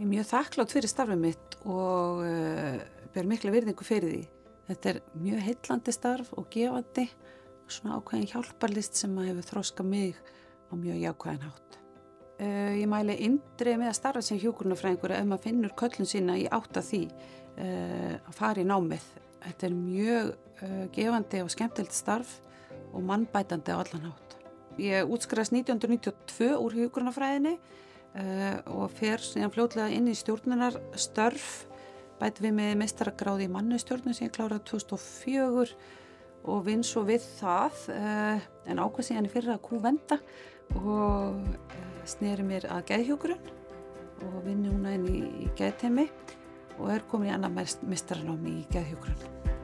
mjög þakklát fyrir starfið mitt og ber mikla virðingu fyrir því. Þetta mjög heillandi starf og gefandi, svona ákveðin hjálparlist sem hefur þroskað mig á mjög jákvæðan hátt. Ég mæli eindregið með að starfa sem hjúkrunarfræðingur ef maður finnur köllun sína í átt að því að fara í námið. Þetta mjög gefandi og skemmtilegt starf og mannbætandi á allan hátt. Ég útskrifaðist 1992 úr hjúkrunarfræðinni og fer síðan fljótlega inn í stjórnunarstörf, bæti við með meistaragráðu í mannauðsstjórnun sem ég kláraði 2004 og vinn svo við það en ákvað síðan í fyrra að kúvenda og sneri mér að geðhjúkrun og vinn núna inn í geðteymi og komin í annað meistaranámi í geðhjúkrun.